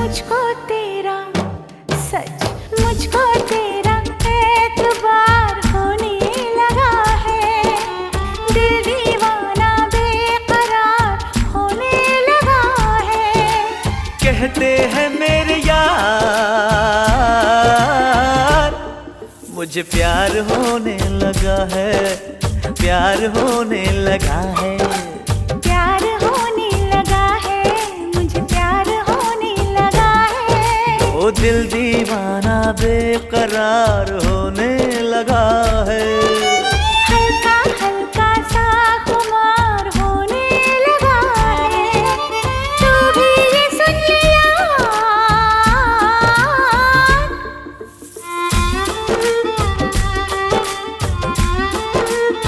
मुझको तेरा, सच मुझको तेरा एतबार होने लगा है। दिल दीवाना बेकरार होने लगा है। कहते हैं मेरे यार मुझे प्यार होने लगा है, प्यार होने लगा है, प्यार होने लगा है, मुझे प्यार होने लगा है। ओ दिल दीवाना बेकरार होने लगा है।